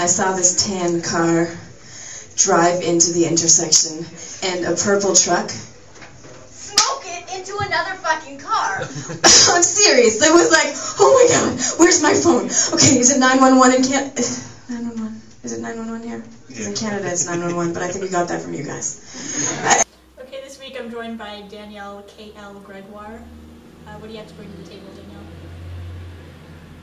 I saw this tan car drive into the intersection, and a purple truck smoke it into another fucking car. I'm serious. I was like, oh my god, where's my phone? Okay, is it 911 in Canada? 911. Is it 911 here? Because in Canada it's 911, but I think we got that from you guys. Okay, this week I'm joined by Danielle K.L. Gregoire. What do you have to bring to the table, Danielle?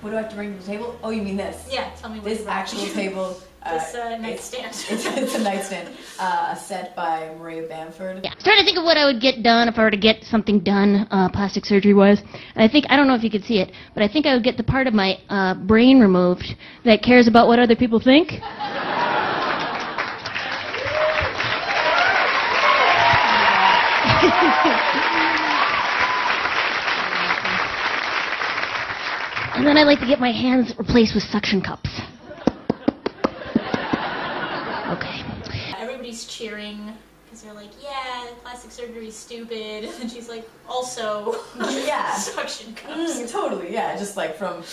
What do I have to bring to the table? Oh, you mean this? Yeah, tell me what this actual table. This nightstand. It's a nightstand. A set by Maria Bamford. Yeah, starting to think of what I would get done if I were to get something done, plastic surgery-wise. And I think, I don't know if you could see it, but I think I would get the part of my brain removed that cares about what other people think. And then I'd like to get my hands replaced with suction cups. Okay. Everybody's cheering because they're like, yeah, plastic surgery is stupid. And she's like, also, yeah, suction cups. Totally, yeah. Just like from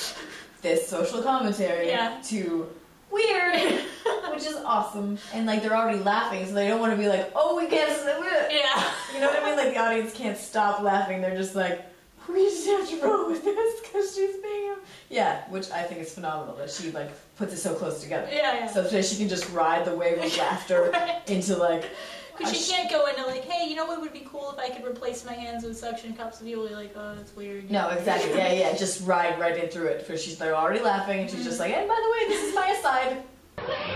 this social commentary to weird, which is awesome. And like they're already laughing, so they don't want to be like, oh, we can't. Yeah. You know what I mean? Like the audience can't stop laughing. They're just like, we just have to roll with this because she's being which I think is phenomenal that she like puts it so close together. Yeah. So that she can just ride the wave of laughter into like. Because she can't go into like, hey, you know what would be cool if I could replace my hands with suction cups? And people are like, oh, that's weird. No, exactly. Yeah. Just ride right in through it because they're already laughing and she's just like, and by the way, this is my aside.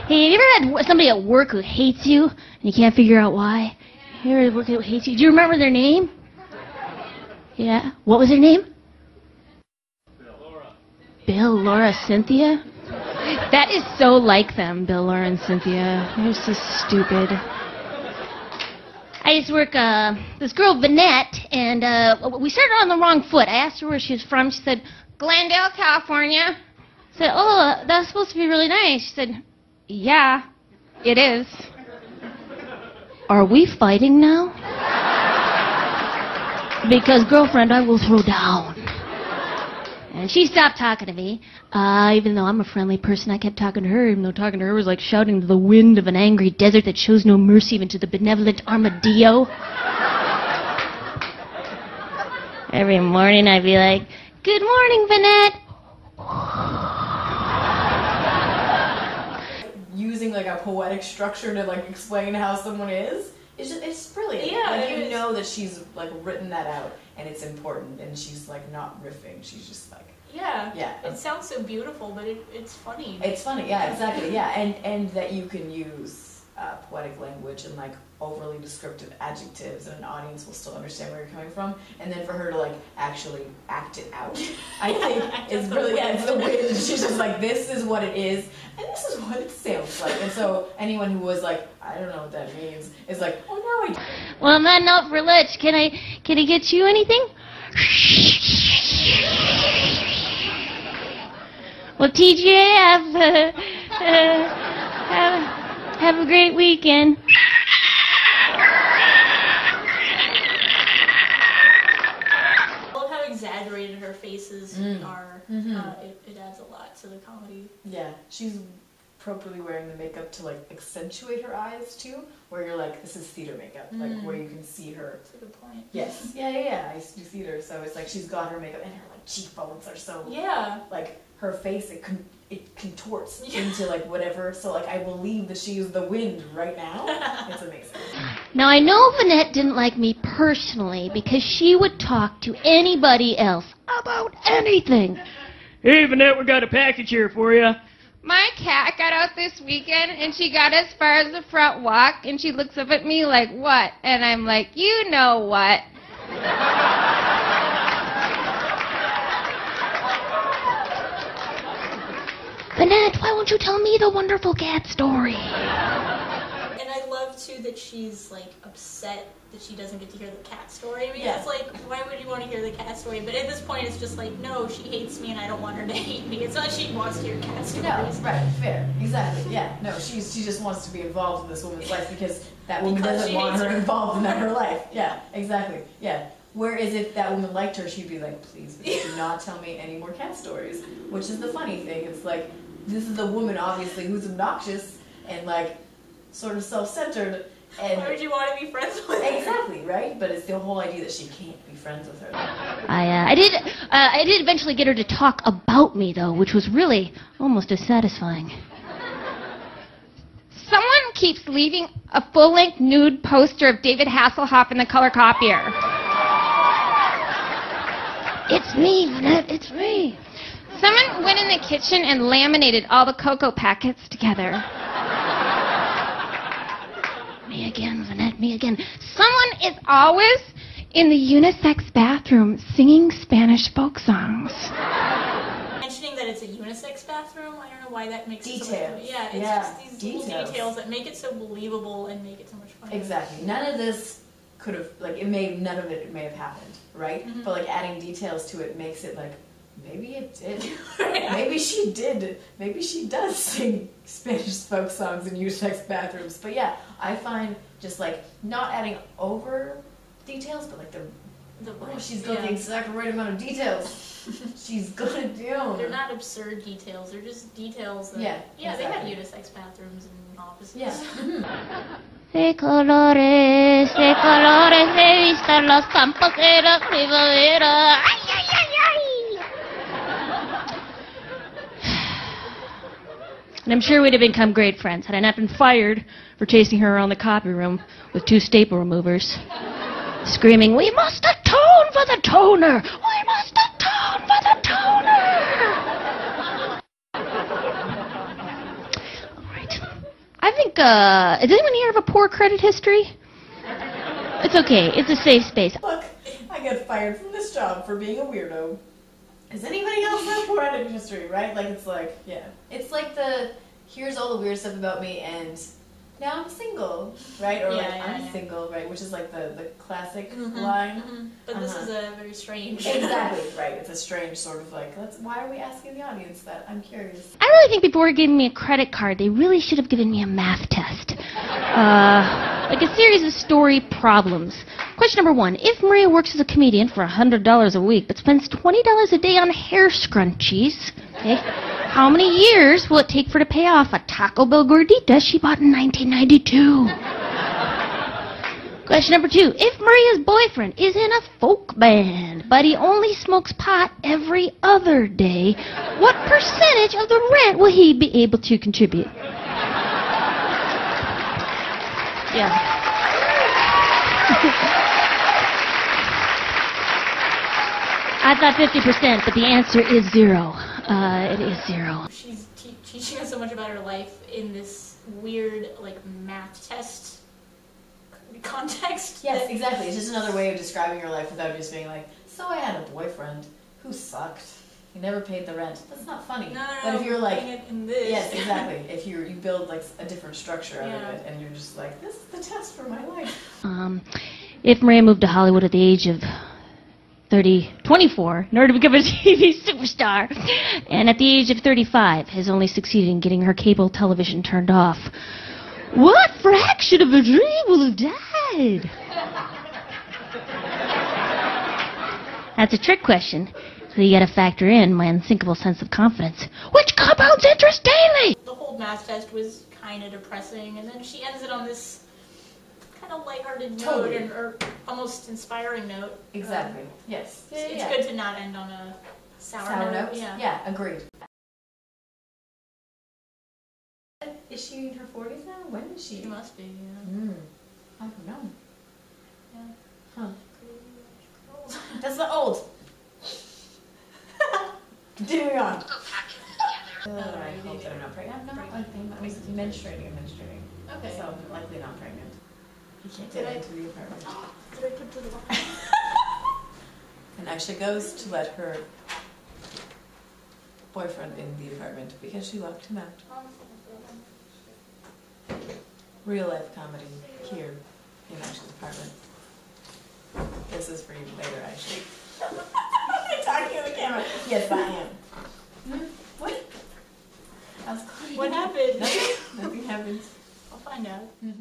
Hey, have you ever had somebody at work who hates you and you can't figure out why? You ever had work who hates you? Do you remember their name? Yeah. What was her name? Bill, Laura, Cynthia? That is so like them, Bill, Laura, and Cynthia. They're so stupid. I used to work, this girl, Lynette, and we started on the wrong foot. I asked her where she was from. She said, Glendale, California. I said, oh, that's supposed to be really nice. She said, yeah, it is. Are we fighting now? Because, girlfriend, I will throw down. And she stopped talking to me, even though I'm a friendly person. I kept talking to her, even though talking to her was like shouting to the wind of an angry desert that shows no mercy even to the benevolent armadillo. Every morning I'd be like, good morning, Lynette. Using like a poetic structure to like explain how someone is. It's brilliant. Yeah, like you know that she's like written that out and it's important and she's like not riffing. She's just like yeah. It sounds so beautiful, but it's funny. It's funny, yeah, exactly, yeah, and that you can use poetic language and like overly descriptive adjectives and an audience will still understand where you're coming from. And then for her to like actually act it out, I think is really it's the way that she's just like this is what it is and this is what it sounds like. And so anyone who was like I don't know what that means is like oh no I. Well, on that note for lunch, can I get you anything? Well, TJ, have a great weekend. I love how exaggerated her faces are. It adds a lot to the comedy. Yeah, she's appropriately wearing the makeup to like accentuate her eyes too, where you're like, this is theater makeup, like where you can see her. That's a good point. Yes. Yeah. I used to do theater, so it's like she's got her makeup and her like cheekbones are so like her face it contorts into like whatever. So like I believe that she is the wind right now. It's amazing. Now I know Lynette didn't like me personally because she would talk to anybody else about anything. Hey, Lynette, we got a package here for you. My cat got out this weekend, and she got as far as the front walk, and she looks up at me like, what? And I'm like, you know what? Lynette, why won't you tell me the wonderful cat story? And I love, too, that she's, like, upset that she doesn't get to hear the cat story. I mean, it's like, why would you want to hear the cat story? But at this point, it's just like, no, she hates me and I don't want her to hate me. It's not she wants to hear cat stories. No, right, fair, exactly, yeah. No, she just wants to be involved in this woman's life because that woman doesn't want her involved in her life. Yeah, exactly, yeah. Whereas if that woman liked her, she'd be like, please do not tell me any more cat stories. Which is the funny thing. It's like, this is a woman, obviously, who's obnoxious and, like, sort of self-centered. And why would you want to be friends with her? Exactly, right? But it's the whole idea that she can't be friends with her. I did eventually get her to talk about me, though, which was really almost as satisfying. Someone keeps leaving a full-length nude poster of David Hasselhoff in the color copier. It's me, Lynette, it's me. Someone went in the kitchen and laminated all the cocoa packets together. Me again, Lynette, me again. Someone is always in the unisex bathroom singing Spanish folk songs. Mentioning that it's a unisex bathroom, I don't know why that makes Details. it so much. Yeah, it's just these little details that make it so believable and make it so much fun. Exactly. None of this could have, like, none of it may have happened, right? Mm-hmm. But, like, adding details to it makes it, like, maybe it did. Maybe she did. Maybe she does sing Spanish folk songs in unisex bathrooms. But yeah, I find just, like, not adding over details, but, like, she's got the exact right amount of details. She's gonna do. They're not absurd details. They're just details that. Yeah, they have unisex bathrooms and offices. Yeah. De colores he visto los campos de la primavera. Ay, ay, ay, ay. And I'm sure we'd have become great friends had I not been fired for chasing her around the copy room with 2 staple removers, screaming, "We must atone for the toner! We must atone for the toner!" All right. I think, does anyone here have a poor credit history? It's okay. It's a safe space. Look, I got fired from this job for being a weirdo. Does anybody else have poor credit history, right? Like, it's like, yeah. It's like here's all the weird stuff about me, and now I'm single, right? Or I'm single, right? Which is like the classic line. Mm-hmm. But this is a very strange. Exactly, right. It's a strange sort of like, why are we asking the audience that? I'm curious. I really think before giving me a credit card, they really should have given me a math test. Like a series of story problems. Question number 1. If Maria works as a comedian for $100 a week, but spends $20 a day on hair scrunchies, okay, how many years will it take for her to pay off a Taco Bell gordita she bought in 1992? Question number 2. If Maria's boyfriend is in a folk band, but he only smokes pot every other day, what percentage of the rent will he be able to contribute? Yeah. I thought 50%, but the answer is 0. It is 0. She's teaching us so much about her life in this weird, like, math test context. Yes, exactly. It's just another way of describing your life without just being like, so I had a boyfriend who sucked. He never paid the rent. That's not funny. No, but if you're like, in this. yes, exactly. If you build like a different structure out of it, and you're just like, this is the test for my life. If Maria moved to Hollywood at the age of 24 in order to become a TV superstar, and at the age of 35 has only succeeded in getting her cable television turned off, what fraction of a dream will have died? That's a trick question, so you gotta factor in my unsinkable sense of confidence, which compounds interest daily. The whole math test was kind of depressing, and then she ends it on this kind of lighthearted note, or almost inspiring note. Exactly. Yes. It's good to not end on a sour note. Yeah, agreed. Is she in her 40s now? When is she? She must be, I don't know. Yeah. Huh. That's not old. Continuing on. I I hope that I'm not pregnant. I'm not. I'm menstruating. Okay. So I'm likely not pregnant. You can't get into the apartment. Did I put to the bottom? And actually goes to let her boyfriend in the apartment because she locked him out. Real life comedy here in Ashley's apartment. This is for you later, Ashley. You're talking to the camera. Yes, I am. What? What happened? Nothing happened. I'll find out.